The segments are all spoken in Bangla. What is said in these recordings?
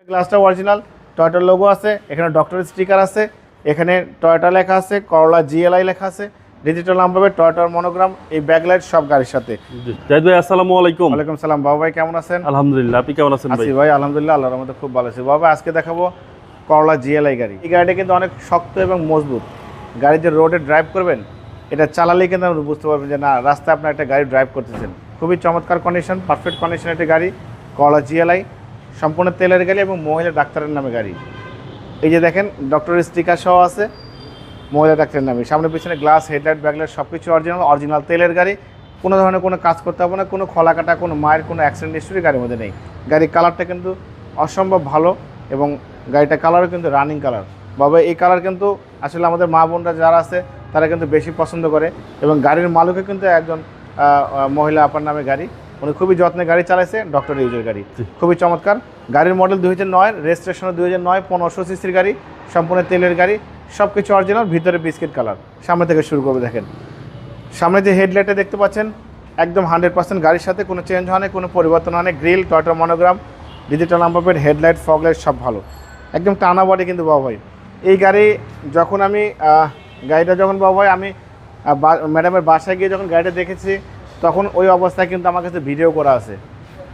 গ্লাসটা অরিজিনাল, টয়োটার লোগো আছে, এখানে ডক্টরের স্টিকার আছে, এখানে টয়োটা লেখা আছে, করলা জিএলআই লেখা আছে, ডিজিটাল নাম্বার, টয়োটার মনোগ্রাম, এই ব্যাকলাইট সব গাড়ির সাথে। জাহিদ ভাই আসসালামু আলাইকুম। ওয়ালাইকুম সালাম। বাবা ভাই কেমন আছেন? আলহামদুলিল্লাহ, আপনি কেমন আছেন ভাই? আছি ভাই আলহামদুলিল্লাহ, আল্লাহর রহমতে খুব ভালো আছি। বাবা আজকে দেখাবো করলা জিএলআই গাড়ি। এই গাড়িটা কিন্তু অনেক শক্ত এবং মজবুত। গাড়ি যে রোডে ড্রাইভ করবেন, এটা চালালেই কিন্তু আপনি বুঝতে পারবেন যে না, রাস্তায় আপনার একটা গাড়ি ড্রাইভ করতেছেন। খুবই চমৎকার কন্ডিশন, পারফেক্ট কন্ডিশন একটা গাড়ি, করলা জিএলআই, সম্পূর্ণ তেলের গাড়ি এবং মহিলা ডাক্তারের নামে গাড়ি। এই যে দেখেন ডক্টরের স্টিকার সহ আছে, মহিলা ডাক্তারের নামে। সামনে পিছনে গ্লাস, হেডলাইট, ব্যাকলাইট সব কিছু অরিজিনাল তেলের গাড়ি। কোনো ধরনের কোনো কাজ করতে হবে না, কোনো খোলা কাটা, কোনো মায়ের কোনো অ্যাক্সিডেন্ট হিস্ট্রি গাড়ির মধ্যে নেই। গাড়ির কালারটা কিন্তু অসম্ভব ভালো এবং গাড়িটা কালারও কিন্তু রানিং কালার। বাবা এই কালার কিন্তু আসলে আমাদের মা বোনরা যারা আছে তারা কিন্তু বেশি পছন্দ করে এবং গাড়ির মালিকও কিন্তু একজন মহিলা আপার নামে গাড়ি। উনি খুবই যত্নে গাড়ি চালাইছে, ডক্টর ইউজের গাড়ি, খুবই চমৎকার। গাড়ির মডেল 2009, রেজিস্ট্রেশনও 2009, 1500 সিসির গাড়ি, সম্পূর্ণ তেলের গাড়ি, সব কিছু অরিজিনাল, ভিতরে বিস্কিট কালার। সামনে থেকে শুরু করবে, দেখেন সামনে যে হেডলাইটে দেখতে পাচ্ছেন একদম 100% গাড়ির সাথে, কোনো চেঞ্জ হয় না, কোনো পরিবর্তন হয় না। Grill, Toyota monogram, digital number plate, headlight, fog light সব ভালো, একদম টানা বডি কিন্তু বাবা ভাই। এই গাড়ি যখন আমি গাড়িটা যখন বাবা ভাই আমি ম্যাডামের বাসায় গিয়ে যখন গাড়িটা দেখেছি, তখন ওই অবস্থায় কিন্তু আমার কাছে ভিডিও করা আছে।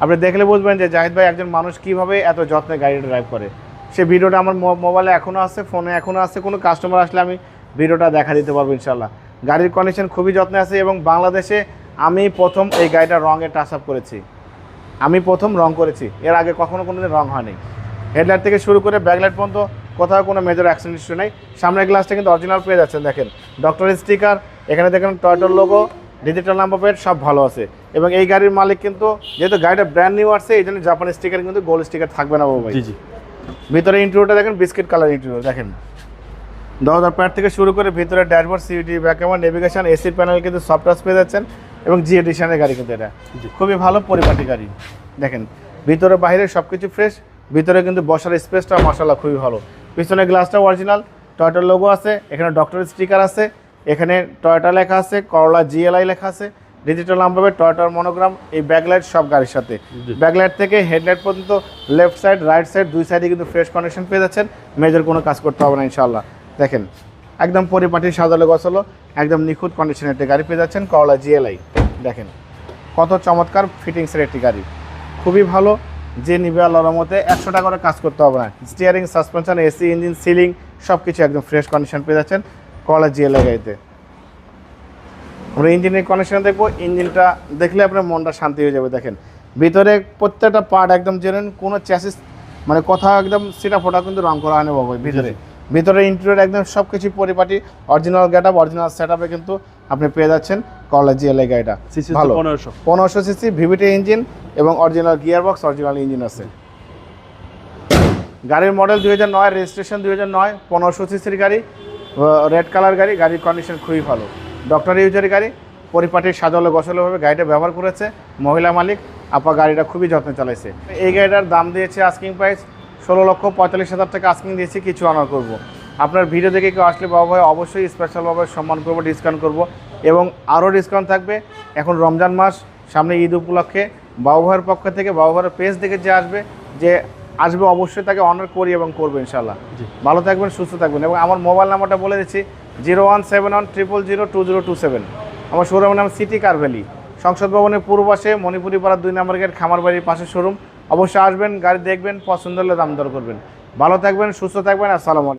আপনি দেখলে বুঝবেন যে জাহিদ ভাই একজন মানুষ কীভাবে এত যত্নে গাড়িটা ড্রাইভ করে। সে ভিডিওটা আমার মোবাইলে এখনও আছে, ফোনে এখনও আছে। কোনো কাস্টমার আসলে আমি ভিডিওটা দেখা দিতে পারবো ইনশাল্লাহ। গাড়ির কন্ডিশন খুবই যত্নে আছে এবং বাংলাদেশে আমি প্রথম এই গাড়িটা রঙে টাচ আপ করেছি, আমি প্রথম রং করেছি, এর আগে কখনো কোনোদিন রং হয়নি। হেডলাইট থেকে শুরু করে ব্যাকলাইট পর্যন্ত কোথাও কোনো মেজর অ্যাক্সিডেন্ট হিস্ট্রি নেই। সামনের গ্লাসটা কিন্তু অরিজিনাল পেয়ে যাচ্ছেন, দেখেন ডক্টরের স্টিকার, এখানে দেখেন টয়োটার লোগো, ডিজিটাল নাম্বার প্লেট সব ভালো আছে। এবং এই গাড়ির মালিক কিন্তু যেহেতু গাড়িটা ব্র্যান্ড নিউ আসছে, এই জন্য জাপানি স্টিকার কিন্তু গোল্ড স্টিকার থাকবে না বাবু ভাই। ভিতরে ইন্টেরিয়রটা দেখেন বিস্কিট কালার ইন্টেরিয়র, দেখেন দরজার প্যাড থেকে শুরু করে ভিতরে dashboard, CD, back camera, navigation, AC panel কিন্তু সফট টাচ পেয়ে যাচ্ছেন এবং জি এডিশনের গাড়ি কিন্তু এটা খুবই ভালো পরিপাটি গাড়ি। দেখেন ভিতরে বাইরে সব কিছু ফ্রেশ, ভিতরে কিন্তু বসার স্পেসটা মাশাআল্লাহ খুবই ভালো। পিছনে গ্লাসটা অরিজিনাল, টয়োটার লোগো আছে, এখানে ডক্টরের স্টিকার আছে, এখানে টয়োটা লেখা আছে, করলা জিএলআই লেখা আছে, ডিজিটাল নাম্বার, টয়োটার মনোগ্রাম, এই ব্যাকলাইট সব গাড়ির সাথে। ব্যাকলাইট থেকে হেডলাইট পর্যন্ত লেফট সাইড, রাইট সাইড, দুই সাইডে কিন্তু ফ্রেশ কন্ডিশন পেয়ে যাচ্ছেন। মেজর কোনো কাজ করতে হবে না ইনশাআল্লাহ। দেখেন একদম পরিপাটি সাজালো গছালো, একদম নিখুঁত কন্ডিশনের একটি গাড়ি পেয়ে যাচ্ছেন, করলা জিএলআই। দেখেন কত চমৎকার ফিটিংসের একটি গাড়ি, খুবই ভালো। যে নিবে আল্লাহর রহমতে 100 টাকা করে কাজ করতে হবে না। Steering, suspension, AC, engine, ceiling সব কিছু একদম ফ্রেশ কন্ডিশন পেয়ে যাচ্ছেন করলা জিএলআই গাড়িতে। আমরা ইঞ্জিনের কন্ডিশন দেখবো, ইঞ্জিনটা দেখলে আপনার মনটা শান্তি হয়ে যাবে। দেখেন ভিতরে প্রত্যেকটা পার্ট একদম জেনুইন, কোনো চ্যাসিস মানে কোথাও একদম সিটা ফোটা কিন্তু রং করা হয় না বাবা। ভিতরে ইন্টেরিয়র একদম সব কিছু পরিপাটি, original get up, original set আপে কিন্তু আপনি পেয়ে যাচ্ছেন করলা জিএলআই গাড়িটা। ভালো 1500 সিসি ভিভিটি ইঞ্জিন এবং original gear box, original engine আছে। গাড়ির মডেল 2009, রেজিস্ট্রেশন 2009, 1500 সিসির গাড়ি, রেড কালার গাড়ি। গাড়ির কন্ডিশন খুবই ভালো, ডক্টর ইউজের গাড়ি, পরিপাটির সাজালো গছালোভাবে গাড়িটা ব্যবহার করেছে মহিলা মালিক আপা। গাড়িটা খুবই যত্নে চালাইছে। এই গাড়িটার দাম দিয়েছে আস্কিং প্রাইস 16,45,000 টাকা আস্কিং দিয়েছি, কিছু অনার করব। আপনার ভিডিও দেখে কেউ আসলে বাবা ভাই অবশ্যই স্পেশালভাবে সম্মান করবো, ডিসকাউন্ট করব এবং আরও ডিসকাউন্ট থাকবে। এখন রমজান মাস, সামনে ঈদ উপলক্ষে বাবু ভাইয়ের পক্ষ থেকে, বাবু ভাইয়ের পেজ দেখে যে আসবে অবশ্যই তাকে অনার করি এবং করবো ইনশাল্লাহ। ভালো থাকবেন, সুস্থ থাকবেন। এবং আমার মোবাইল নাম্বারটা বলে দিচ্ছি 01710000027। আমার শোরুমের নাম সিটি কার ভ্যালি, সংসদ ভবনের পূর্ব পাশে, মণিপুরি পাড়া 2 নম্বর গেট, খামার বাড়ির পাশে শোরুম। অবশ্যই আসবেন, গাড়ি দেখবেন, পছন্দ হলে দাম দর করবেন। ভালো থাকবেন, সুস্থ থাকবেন, আসসালামু আলাইকুম।